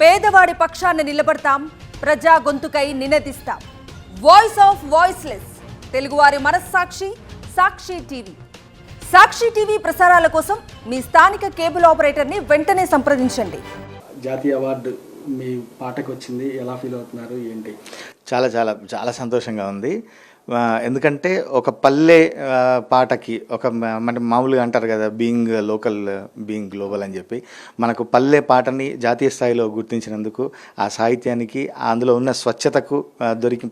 పేదవాడి పక్షాన నిలబడతాం, ప్రజా గొంతుకై నినదిస్తాం. వాయిస్ ఆఫ్ వాయిస్లెస్, తెలుగువారి మనస్సాక్షి, సాక్షి టీవీ. సాక్షి టీవీ ప్రసారాల కోసం మీ స్థానిక కేబుల్ ఆపరేటర్ని వెంటనే సంప్రదించండి. జాతీయ అవార్డు మీ పాటకు వచ్చింది, ఎలా ఫీల్ అవుతున్నారు ఏంటి? చాలా చాలా చాలా సంతోషంగా ఉంది. ఎందుకంటే ఒక పల్లె పాటకి అంటే మామూలుగా అంటారు కదా, బీయింగ్ లోకల్ బీయింగ్ గ్లోబల్ అని చెప్పి, మనకు పల్లె పాటని జాతీయ స్థాయిలో గుర్తించినందుకు ఆ సాహిత్యానికి అందులో ఉన్న స్వచ్ఛతకు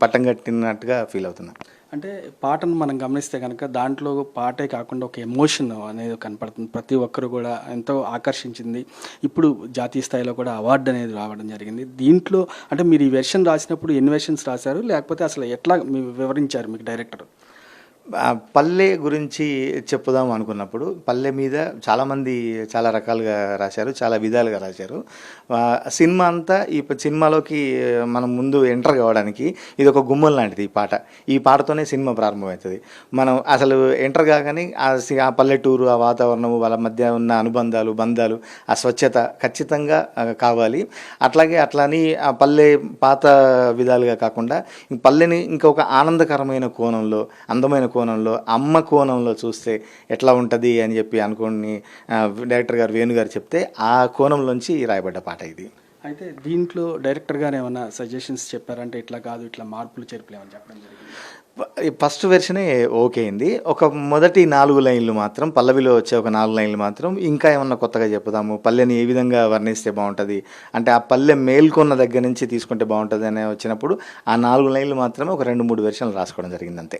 పట్టం కట్టినట్టుగా ఫీల్ అవుతున్నాను. అంటే పాటను మనం గమనిస్తే కనుక దాంట్లో పాటే కాకుండా ఒక ఎమోషన్ అనేది కనపడుతుంది. ప్రతి ఒక్కరు కూడా ఎంతో ఆకర్షించింది. ఇప్పుడు జాతీయ స్థాయిలో కూడా అవార్డు అనేది రావడం జరిగింది. దీంట్లో అంటే మీరు ఈ వెర్షన్ రాసినప్పుడు ఎన్ని వెర్షన్స్ రాశారు, లేకపోతే అసలు ఎట్లా వివరించారు మీకు డైరెక్టర్? పల్లె గురించి చెప్పుదాం అనుకున్నప్పుడు పల్లె మీద చాలామంది చాలా రకాలుగా రాశారు, చాలా విధాలుగా రాశారు. సినిమా అంతా ఈ సినిమాలోకి మనం ముందు ఎంటర్ కావడానికి ఇది ఒక గుమ్మం లాంటిది. ఈ పాటతోనే సినిమా ప్రారంభమవుతుంది. మనం అసలు ఎంటర్ కాగానే ఆ పల్లెటూరు, ఆ వాతావరణము, వాళ్ళ మధ్య ఉన్న అనుబంధాలు, బంధాలు, ఆ స్వచ్ఛత ఖచ్చితంగా కావాలి. అట్లాని ఆ పల్లె పాత విధాలుగా కాకుండా పల్లెని ఇంకొక ఆనందకరమైన కోణంలో, అందమైన కోణంలో, అమ్మ కోణంలో చూస్తే ఎట్లా ఉంటుంది అని చెప్పి అనుకుని డైరెక్టర్ గారు వేణు గారు చెప్తే ఆ కోణంలోంచి రాయబడ్డ పాట ఇది. అయితే దీంట్లో డైరెక్టర్ గారు ఏమైనా సజెషన్స్ చెప్పారంటే ఇట్లా కాదు, ఇట్లా మార్పులు చేర్పులు ఏమైనా చెప్పడం జరిగింది? ఫస్ట్ వెర్షనే ఓకే అయింది. ఒక మొదటి 4 లైన్లు మాత్రం, పల్లవిలో వచ్చే ఒక 4 లైన్లు మాత్రం ఇంకా ఏమన్నా కొత్తగా చెప్పుదాము, పల్లెని ఏ విధంగా వర్ణిస్తే బాగుంటుంది, అంటే ఆ పల్లె మేల్కొన్న దగ్గర నుంచి తీసుకుంటే బాగుంటుంది అని వచ్చినప్పుడు ఆ 4 లైన్లు మాత్రమే ఒక 2-3 వెర్షన్లు రాసుకోవడం జరిగింది అంతే.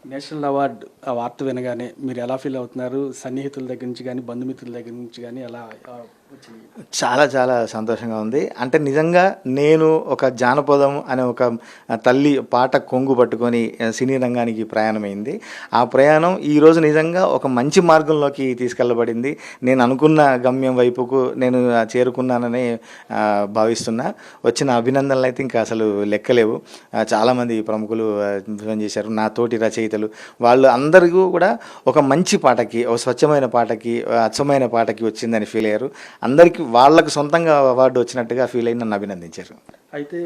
నేషనల్ అవార్డు ఆ వార్త వినగానే మీరు ఎలా ఫీల్ అవుతున్నారు? సన్నిహితుల దగ్గర నుంచి కానీ, బంధుమిత్రుల దగ్గర నుంచి కానీ ఎలా వచ్చింది? చాలా చాలా సంతోషంగా ఉంది. అంటే నిజంగా నేను ఒక జానపదం అనే ఒక తల్లి పాట కొంగు పట్టుకొని సినీ రంగానికి ప్రయాణమైంది. ఆ ప్రయాణం ఈరోజు నిజంగా ఒక మంచి మార్గంలోకి తీసుకెళ్ళబడింది. నేను అనుకున్న గమ్యం వైపుకు నేను చేరుకున్నానని భావిస్తున్నా. వచ్చిన అభినందనలు అయితే ఇంకా అసలు లెక్కలేవు. చాలామంది ప్రముఖులు ఫోన్ చేశారు, నా తోటి రచయితలు, వాళ్ళు అందరికీ కూడా ఒక మంచి పాటకి, ఒక స్వచ్ఛమైన పాటకి, అచ్చమైన పాటకి వచ్చిందని ఫీల్ అయ్యారు. అందరికీ వాళ్ళకు సొంతంగా అవార్డు వచ్చినట్టుగా ఫీల్ అయ్యి నన్ను అభినందించారు. అయితే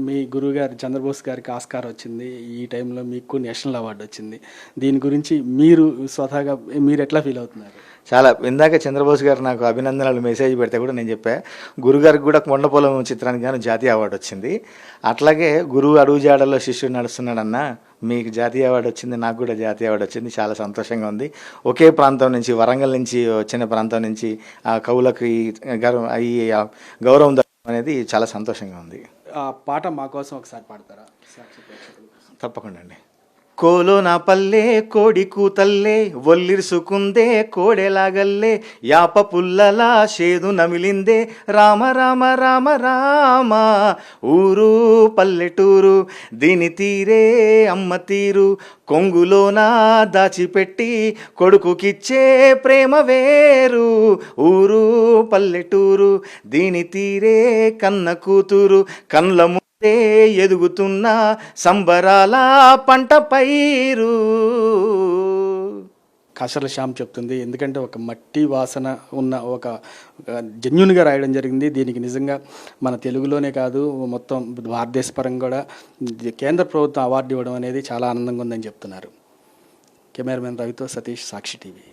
మీ గురువుగారు చంద్రబోస్ గారికి ఆస్కార్ వచ్చింది, ఈ టైంలో మీకు నేషనల్ అవార్డు వచ్చింది. దీని గురించి మీరు స్వతహాగా మీరు ఎట్లా ఫీల్ అవుతున్నారు? చాలా. ఇందాక చంద్రబోస్ గారు నాకు అభినందనలు మెసేజ్ పెడితే కూడా నేను చెప్పా, గురుగారికి కూడా కొండపొలం చిత్రానికి గాను జాతీయ అవార్డు వచ్చింది. అట్లాగే గురువు అడుగుజాడల్లో శిష్యుడు నడుస్తున్నాడన్న, మీకు జాతీయ అవార్డు వచ్చింది, నాకు కూడా జాతీయ అవార్డు వచ్చింది. చాలా సంతోషంగా ఉంది. ఒకే ప్రాంతం నుంచి, వరంగల్ నుంచి వచ్చిన ప్రాంతం నుంచి ఆ కవులకు ఈ గౌరవం అనేది చాలా సంతోషంగా ఉంది. ఆ పాట మా కోసం ఒకసారి పాడతారా? తప్పకుండా అండి. కోలో నా పల్లె కోడి కూతల్లే, ఒల్లిరుసుకుందే కోడెలాగల్లే, యాప పుల్లలా షేదు నమిలిందే, రామ రామ రామ రామ, ఊరు పల్లెటూరు దీని తీరే అమ్మ తీరు, కొంగులోనా దాచిపెట్టి కొడుకుకిచ్చే ప్రేమ వేరు, ఊరు పల్లెటూరు దీని తీరే కన్న కూతురు, కండ్ల ఎదుగుతున్న సంబరాల పంట పైరు. కాసర్ల శ్యామ్ చెప్తుంది. ఎందుకంటే ఒక మట్టి వాసన ఉన్న ఒక జెన్యూన్గా రాయడం జరిగింది. దీనికి నిజంగా మన తెలుగులోనే కాదు, మొత్తం భారతదేశ పరంగా కూడా కేంద్ర ప్రభుత్వం అవార్డు ఇవ్వడం అనేది చాలా ఆనందంగా ఉందని చెప్తున్నారు. కెమెరామెన్ రవితో సతీష్, సాక్షి టీవీ.